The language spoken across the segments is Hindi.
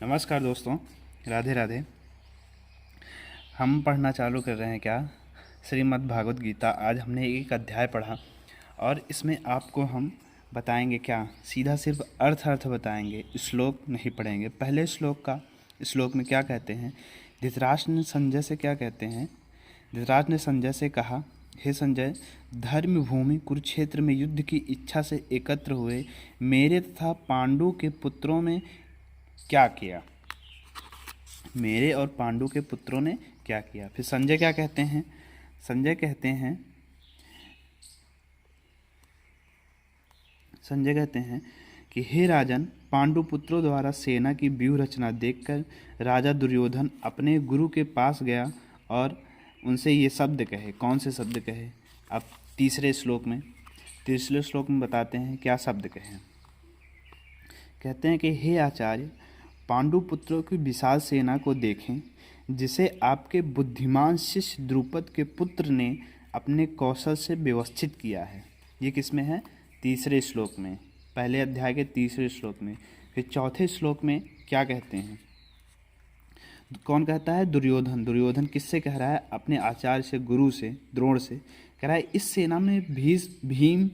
नमस्कार दोस्तों, राधे राधे। हम पढ़ना चालू कर रहे हैं क्या, श्रीमद् भागवत गीता। आज हमने एक अध्याय पढ़ा और इसमें आपको हम बताएंगे क्या, सीधा सिर्फ अर्थ बताएंगे, श्लोक नहीं पढ़ेंगे। पहले श्लोक में क्या कहते हैं, धृतराष्ट्र ने संजय से क्या कहते हैं। धृतराष्ट्र ने संजय से कहा, हे संजय, धर्म भूमि कुरुक्षेत्र में युद्ध की इच्छा से एकत्र हुए मेरे तथा पांडु के पुत्रों में क्या किया, मेरे और पांडु के पुत्रों ने क्या किया। फिर संजय क्या कहते हैं, संजय कहते हैं कि हे राजन, पांडु पुत्रों द्वारा सेना की व्यूह रचना देखकर राजा दुर्योधन अपने गुरु के पास गया और उनसे ये शब्द कहे। कौन से शब्द कहे, अब तीसरे श्लोक में बताते हैं क्या शब्द कहे। कहते हैं कि हे आचार्य, पांडु पुत्रों की विशाल सेना को देखें, जिसे आपके बुद्धिमान शिष्य द्रुपद के पुत्र ने अपने कौशल से व्यवस्थित किया है। ये किस में है, तीसरे श्लोक में, पहले अध्याय के तीसरे श्लोक में। फिर चौथे श्लोक में क्या कहते हैं, कौन कहता है, दुर्योधन। दुर्योधन किससे कह रहा है, अपने आचार्य से, गुरु से, द्रोण से कह रहा है, इस सेना में भीम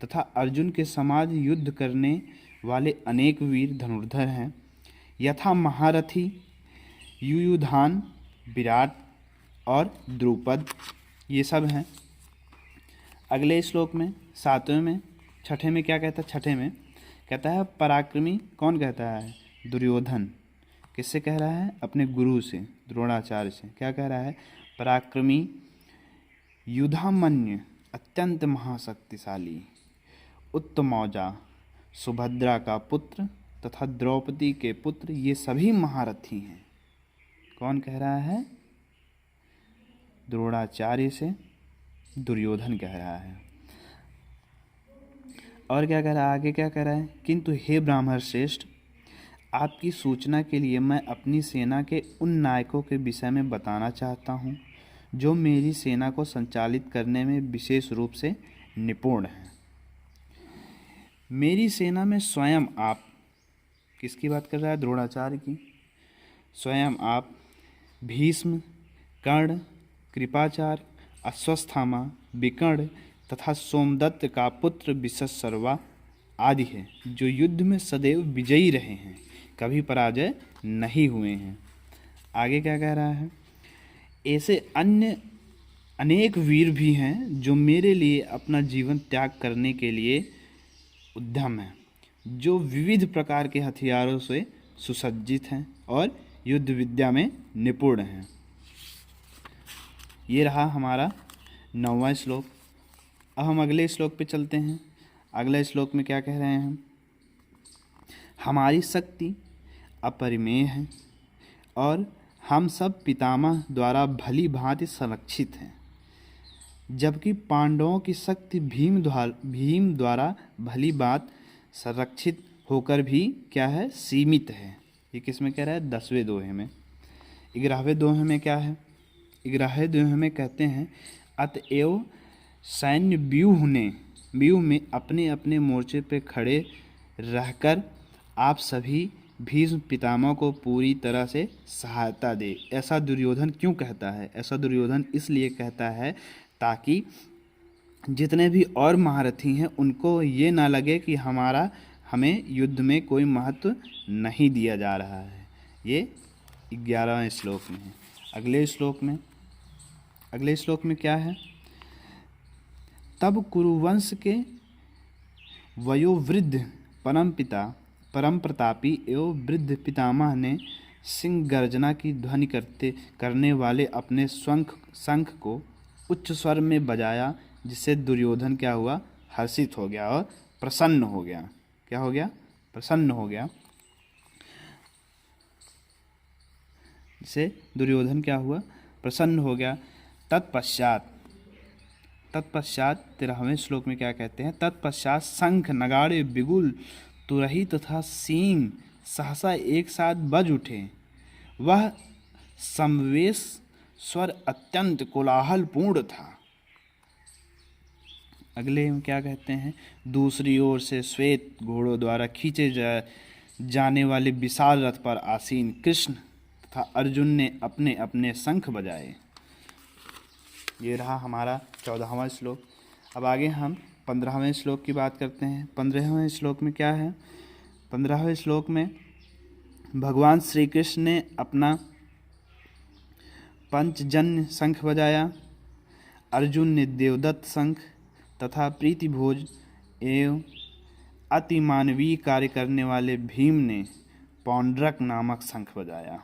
तथा अर्जुन के समान युद्ध करने वाले अनेक वीर धनुर्धर हैं, यथा महारथी युयुधान, विराट और द्रुपद, ये सब हैं। अगले श्लोक में, छठे में क्या कहता है, छठे में कहता है पराक्रमी। कौन कहता है, दुर्योधन। किससे कह रहा है, अपने गुरु से, द्रोणाचार्य से। क्या कह रहा है, पराक्रमी युधामन्य, अत्यंत महाशक्तिशाली, उत्तमौजा, सुभद्रा का पुत्र तथा द्रौपदी के पुत्र, ये सभी महारथी हैं। कौन कह रहा है, द्रोणाचार्य से दुर्योधन कह रहा है। और क्या कह रहा है, आगे क्या कह रहा है, किंतु हे ब्राह्मण श्रेष्ठ, आपकी सूचना के लिए मैं अपनी सेना के उन नायकों के विषय में बताना चाहता हूँ जो मेरी सेना को संचालित करने में विशेष रूप से निपुण हैं। मेरी सेना में स्वयं आप, किसकी बात कर रहा है, द्रोणाचार्य की, स्वयं आप, भीष्म, कर्ण, कृपाचार्य, अश्वत्थामा, विकर्ण तथा सोमदत्त का पुत्र विश्वसर्वा आदि है, जो युद्ध में सदैव विजयी रहे हैं, कभी पराजय नहीं हुए हैं। आगे क्या कह रहा है, ऐसे अन्य अनेक वीर भी हैं जो मेरे लिए अपना जीवन त्याग करने के लिए उद्यम हैं, जो विविध प्रकार के हथियारों से सुसज्जित हैं और युद्ध विद्या में निपुण हैं। ये रहा हमारा 9वां श्लोक। अब हम अगले श्लोक पे चलते हैं। अगले श्लोक में क्या कह रहे हैं, हमारी शक्ति अपरिमेय है और हम सब पितामह द्वारा भली भांति संरक्षित हैं, जबकि पांडवों की शक्ति भीम द्वारा भली बात संरक्षित होकर भी क्या है, सीमित है। ये किस में कह रहा है, 10वें दोहे में। 11वें दोहे में क्या है, 11वें दोहे में कहते हैं, अतएव सैन्य व्यूह में अपने अपने मोर्चे पे खड़े रहकर आप सभी भीष्म पितामह को पूरी तरह से सहायता दे। ऐसा दुर्योधन क्यों कहता है, ऐसा दुर्योधन इसलिए कहता है ताकि जितने भी और महारथी हैं उनको ये ना लगे कि हमें युद्ध में कोई महत्व नहीं दिया जा रहा है। ये 11वें श्लोक में है। अगले श्लोक में क्या है, तब कुरुवंश के वयोवृद्ध परम प्रतापी एवं वृद्ध पितामह ने सिंह गर्जना की ध्वनि करने वाले अपने शंख को उच्च स्वर में बजाया, जिससे दुर्योधन क्या हुआ, हर्षित हो गया और प्रसन्न हो गया। क्या हो गया, प्रसन्न हो गया। जिससे दुर्योधन क्या हुआ, प्रसन्न हो गया। तत्पश्चात 13वें श्लोक में क्या कहते हैं, तत्पश्चात शंख, नगाड़े, बिगुल, तुरही तथा सींग सहसा एक साथ बज उठे। वह समवेश स्वर अत्यंत कोलाहलपूर्ण था। अगले में क्या कहते हैं, दूसरी ओर से श्वेत घोड़ों द्वारा खींचे जाने वाले विशाल रथ पर आसीन कृष्ण तथा अर्जुन ने अपने अपने शंख बजाए। ये रहा हमारा 14वां श्लोक। अब आगे हम 15वें श्लोक की बात करते हैं। 15वें श्लोक में क्या है? 15वें श्लोक में भगवान श्री कृष्ण ने अपना पंचजन्य शंख बजाया, अर्जुन ने देवदत्त शंख तथा प्रीतिभोज एवं अति मानवीय कार्य करने वाले भीम ने पौंड्रक नामक शंख बजाया।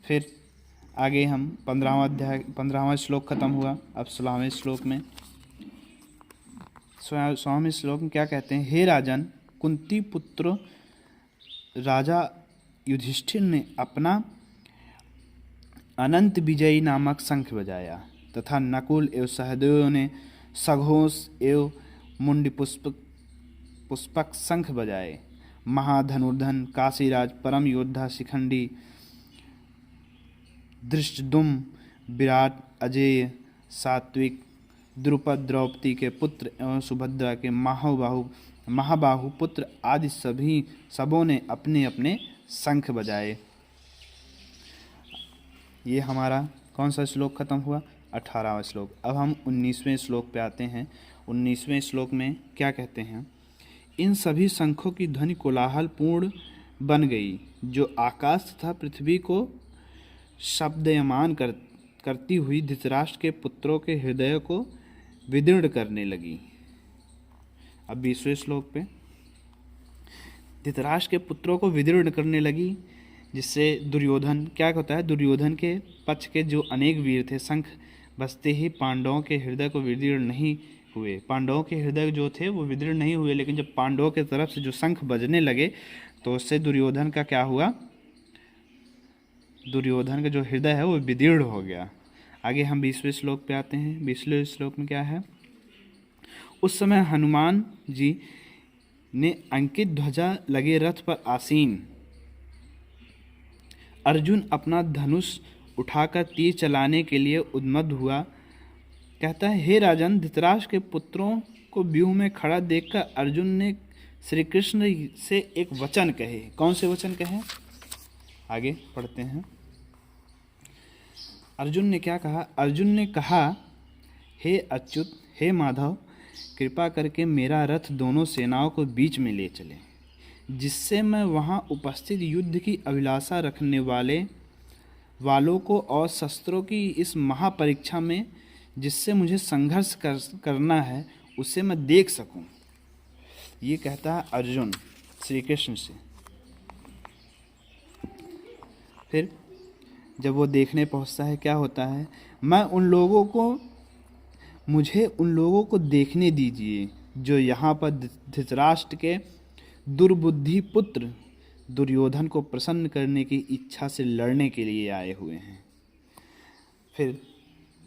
फिर आगे हम 15वां श्लोक खत्म हुआ। अब 16वें श्लोक में 16वें श्लोक में क्या कहते हैं? हे राजन, कुंती पुत्र राजा युधिष्ठिर ने अपना अनंत विजयी नामक शंख बजाया तथा नकुल एवं सहदेव ने सघोष एवं मुंडी पुष्पक शंख बजाए। महाधनुर्धन काशीराज परम योद्धा शिखंडी धृष्टद्युम्न विराट अजेय सात्विक द्रुपद द्रौपदी के पुत्र एवं सुभद्रा के महाबाहु पुत्र आदि सबों ने अपने अपने शंख बजाए। ये हमारा कौन सा श्लोक खत्म हुआ? 18वां श्लोक। अब हम 19वें श्लोक पे आते हैं। 19वें श्लोक में क्या कहते हैं? इन सभी शंखों की ध्वनि कोलाहल पूर्ण बन गई, जो आकाश तथा पृथ्वी को शब्दयमान करती हुई धृतराष्ट्र के पुत्रों के हृदय को विदीर्ण करने लगी। अब 20वें श्लोक पे धृतराष्ट्र के पुत्रों को विदीर्ण करने लगी, जिससे दुर्योधन क्या होता है? दुर्योधन के पक्ष के जो अनेक वीर थे, शंख बजते ही पांडवों के हृदय को विदीर्ण नहीं हुए। पांडवों के हृदय जो थे वो विदीर्ण नहीं हुए, लेकिन जब पांडवों के तरफ से जो शंख बजने लगे तो उससे दुर्योधन का क्या हुआ? दुर्योधन का जो हृदय है वो विदीर्ण हो गया। आगे हम 20वें श्लोक पे आते हैं। 20वें श्लोक में क्या है? उस समय हनुमान जी ने अंकित ध्वजा लगे रथ पर आसीन अर्जुन अपना धनुष उठाकर तीर चलाने के लिए उन्मत्त हुआ। कहता है, हे राजन, धृतराष्ट्र के पुत्रों को व्यूह में खड़ा देखकर अर्जुन ने श्री कृष्ण से एक वचन कहे। कौन से वचन कहे? आगे पढ़ते हैं। अर्जुन ने क्या कहा? अर्जुन ने कहा, हे अच्युत, हे माधव, कृपा करके मेरा रथ दोनों सेनाओं को बीच में ले चले, जिससे मैं वहां उपस्थित युद्ध की अभिलाषा रखने वालों को और शस्त्रों की इस महापरीक्षा में जिससे मुझे संघर्ष करना है उसे मैं देख सकूं। ये कहता है अर्जुन श्री कृष्ण से। फिर जब वो देखने पहुंचता है, क्या होता है? मुझे उन लोगों को देखने दीजिए जो यहाँ पर धृतराष्ट्र के दुर्बुद्धि पुत्र दुर्योधन को प्रसन्न करने की इच्छा से लड़ने के लिए आए हुए हैं। फिर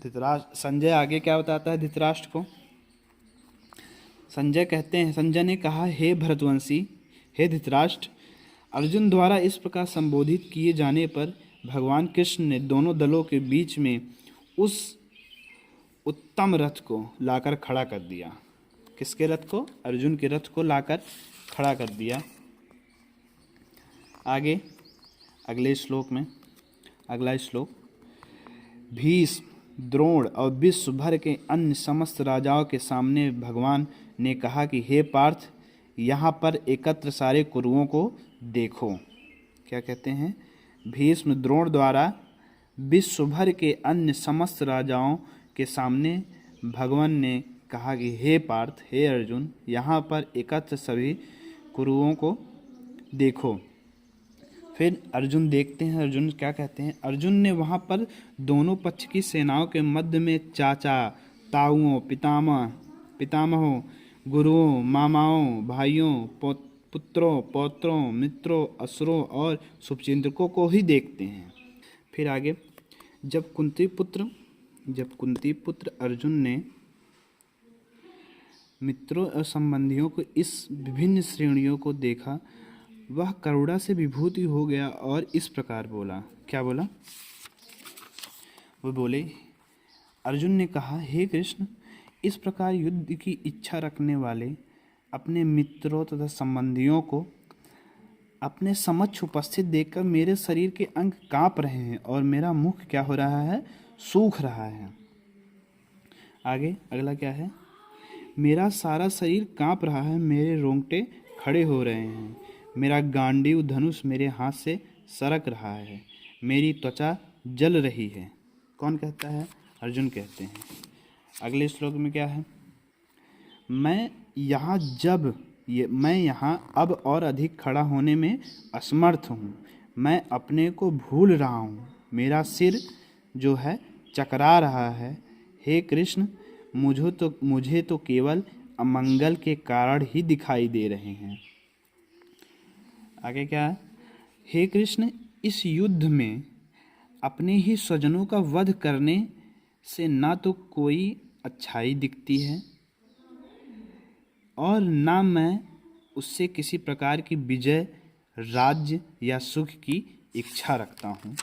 संजय आगे क्या बताता है धृतराष्ट्र को? संजय ने कहा, हे भरतवंशी, हे धृतराष्ट्र, अर्जुन द्वारा इस प्रकार संबोधित किए जाने पर भगवान कृष्ण ने दोनों दलों के बीच में उस उत्तम रथ को लाकर खड़ा कर दिया। किसके रथ को? अर्जुन के रथ को लाकर खड़ा कर दिया। आगे अगले श्लोक में अगला श्लोक, भीष्म, द्रोण और विश्व भर के अन्य समस्त राजाओं के सामने भगवान ने कहा कि हे पार्थ, यहाँ पर एकत्र सारे कुरुओं को देखो। क्या कहते हैं? भीष्म, द्रोण द्वारा विश्व भर के अन्य समस्त राजाओं के सामने भगवान ने कहा कि हे पार्थ, हे अर्जुन, यहाँ पर एकत्र सभी कुरुओं को देखो। फिर अर्जुन देखते हैं। अर्जुन क्या कहते हैं? अर्जुन ने वहाँ पर दोनों पक्ष की सेनाओं के मध्य में चाचा, ताऊओं, पितामहों, गुरुओं, मामाओं, भाइयों, पुत्रों, पौत्रों, मित्रों, असुरों और शुभचिंतकों को ही देखते हैं। फिर आगे, जब कुंती पुत्र अर्जुन ने मित्रों और संबंधियों को इस विभिन्न श्रेणियों को देखा, वह करुणा से विभूति हो गया और इस प्रकार बोला। क्या बोला? वो बोले, अर्जुन ने कहा, हे कृष्ण, इस प्रकार युद्ध की इच्छा रखने वाले अपने मित्रों तथा संबंधियों को अपने समक्ष उपस्थित देखकर मेरे शरीर के अंग कांप रहे हैं और मेरा मुख क्या हो रहा है, सूख रहा है। आगे अगला क्या है, मेरा सारा शरीर कांप रहा है, मेरे रोंगटे खड़े हो रहे हैं, मेरा गांडीव धनुष मेरे हाथ से सरक रहा है, मेरी त्वचा जल रही है। कौन कहता है, अर्जुन कहते हैं। अगले श्लोक में क्या है, मैं यहाँ अब और अधिक खड़ा होने में असमर्थ हूँ, मैं अपने को भूल रहा हूँ, मेरा सिर जो है चकरा रहा है। हे कृष्ण, मुझे तो केवल अमंगल के कारण ही दिखाई दे रहे हैं। आगे क्या है, हे कृष्ण, इस युद्ध में अपने ही स्वजनों का वध करने से ना तो कोई अच्छाई दिखती है और ना मैं उससे किसी प्रकार की विजय, राज्य या सुख की इच्छा रखता हूँ।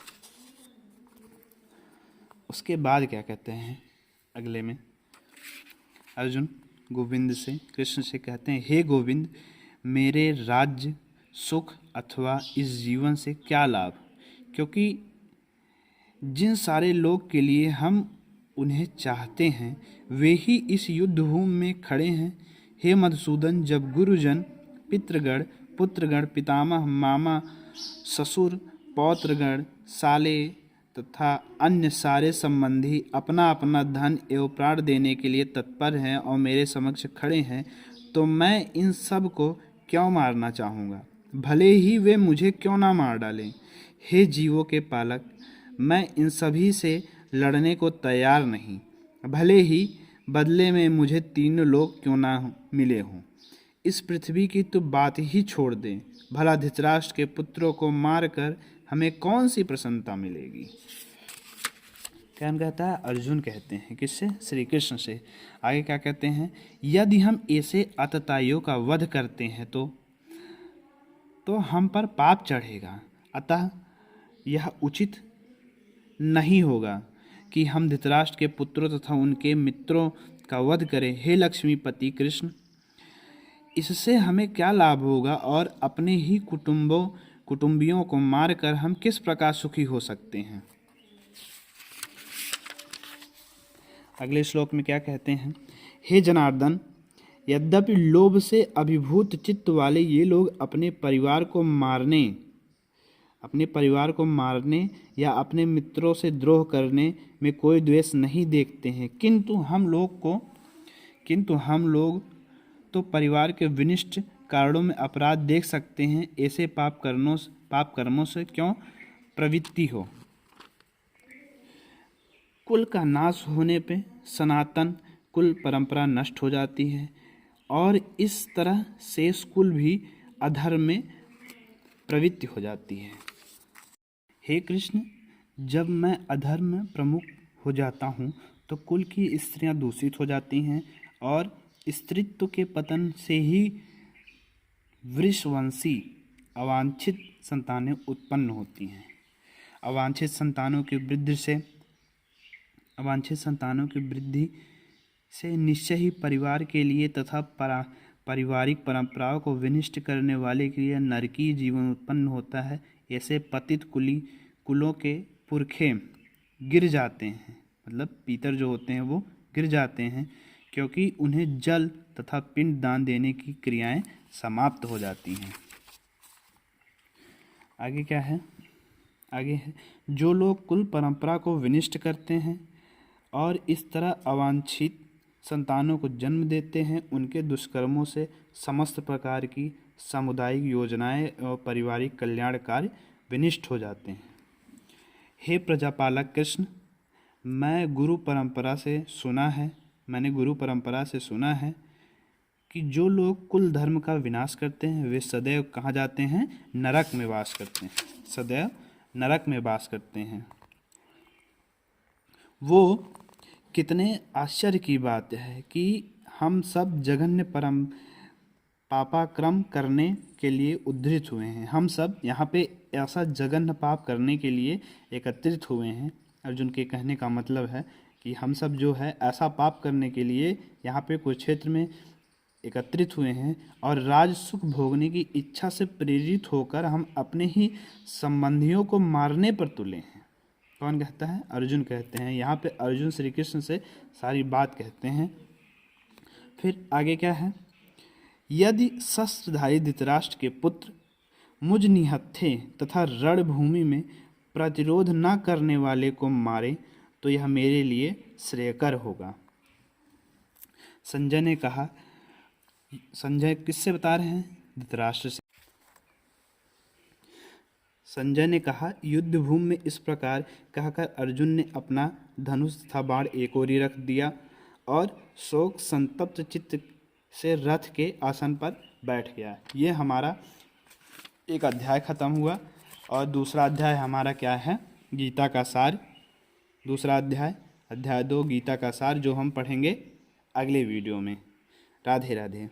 उसके बाद क्या कहते हैं अगले में, अर्जुन गोविंद से, कृष्ण से कहते हैं, हे गोविंद, मेरे राज्य, सुख अथवा इस जीवन से क्या लाभ, क्योंकि जिन सारे लोग के लिए हम उन्हें चाहते हैं वे ही इस युद्ध भूमि में खड़े हैं। हे मधुसूदन, जब गुरुजन, पितृगण, पुत्रगण, पितामह, मामा, ससुर, पौत्रगण, साले तथा अन्य सारे संबंधी अपना अपना धन एवं प्राण देने के लिए तत्पर हैं और मेरे समक्ष खड़े हैं, तो मैं इन सब को क्यों मारना चाहूँगा, भले ही वे मुझे क्यों ना मार डालें। हे जीवों के पालक, मैं इन सभी से लड़ने को तैयार नहीं, भले ही बदले में मुझे तीनों लोग क्यों ना मिले हों। इस पृथ्वी की तो बात ही छोड़ दें, भला धृतराष्ट्र के पुत्रों को मारकर हमें कौन सी प्रसन्नता मिलेगी। क्या कहता है, अर्जुन कहते हैं, किससे, श्री कृष्ण से। आगे क्या कहते हैं, यदि हम ऐसे आतताइयों का वध करते हैं तो हम पर पाप चढ़ेगा, अतः यह उचित नहीं होगा कि हम धृतराष्ट्र के पुत्रों तथा उनके मित्रों का वध करें। हे लक्ष्मीपति कृष्ण, इससे हमें क्या लाभ होगा और अपने ही कुटुंबियों को मारकर हम किस प्रकार सुखी हो सकते हैं। अगले श्लोक में क्या कहते हैं, हे जनार्दन, यद्यपि लोभ से अभिभूत चित्त वाले ये लोग अपने परिवार को मारने या अपने मित्रों से द्रोह करने में कोई द्वेष नहीं देखते हैं, किंतु हम लोग तो परिवार के विनिष्ट कारणों में अपराध देख सकते हैं। ऐसे पाप कर्मों से क्यों प्रवृत्ति हो। कुल का नाश होने पे सनातन कुल परंपरा नष्ट हो जाती है और इस तरह शेष कुल भी अधर्म में प्रवृत्ति हो जाती है। हे कृष्ण, जब मैं अधर्म में प्रमुख हो जाता हूँ तो कुल की स्त्रियाँ दूषित हो जाती हैं और स्त्रीत्व के पतन से ही वृषवंशी अवांछित संतानें उत्पन्न होती हैं। अवांछित संतानों की वृद्धि से निश्चय ही परिवार के लिए तथा पारिवारिक परंपराओं को विनिष्ट करने वाले के लिए नरकीय जीवन उत्पन्न होता है। ऐसे पतित कुलों के पुरखे गिर जाते हैं, मतलब पितर जो होते हैं वो गिर जाते हैं, क्योंकि उन्हें जल तथा पिंड दान देने की क्रियाएं समाप्त हो जाती हैं। आगे क्या है, आगे है, जो लोग कुल परंपरा को विनिष्ट करते हैं और इस तरह अवांछित संतानों को जन्म देते हैं, उनके दुष्कर्मों से समस्त प्रकार की सामुदायिक योजनाएं और पारिवारिक कल्याण कार्य विनिष्ट हो जाते हैं। हे प्रजापालक कृष्ण, मैंने गुरु परंपरा से सुना है कि जो लोग कुल धर्म का विनाश करते हैं वे सदैव कहाँ जाते हैं, नरक में वास करते हैं, सदैव नरक में वास करते हैं। वो कितने आश्चर्य की बात है कि हम सब जघन्य पापाक्रम करने के लिए उद्धृत हुए हैं। हम सब यहाँ पे ऐसा जघन्य पाप करने के लिए एकत्रित हुए हैं। अर्जुन के कहने का मतलब है कि हम सब जो है ऐसा पाप करने के लिए यहाँ पे कुरुक्षेत्र में एकत्रित हुए हैं और राज सुख भोगने की इच्छा से प्रेरित होकर हम अपने ही संबंधियों को मारने पर तुले हैं। कौन कहता है? अर्जुन कहते हैं। यहाँ पे अर्जुन श्री कृष्ण से सारी बात कहते हैं। फिर आगे क्या है? यदि शस्त्रधारी धृतराष्ट्र के पुत्र मुझ निहत्थे तथा रणभूमि में प्रतिरोध न करने वाले को मारे तो यह मेरे लिए श्रेयकर होगा। संजय ने कहा, संजय किससे बता रहे हैं? धृतराष्ट्र से। संजय ने कहा, युद्ध भूमि में इस प्रकार कहकर अर्जुन ने अपना धनुष तथा बाण एक ओर रख दिया और शोक संतप्त चित्त से रथ के आसन पर बैठ गया। ये हमारा एक अध्याय खत्म हुआ और दूसरा अध्याय हमारा क्या है? गीता का सार। दूसरा अध्याय, अध्याय 2 गीता का सार, जो हम पढ़ेंगे अगले वीडियो में। राधे राधे।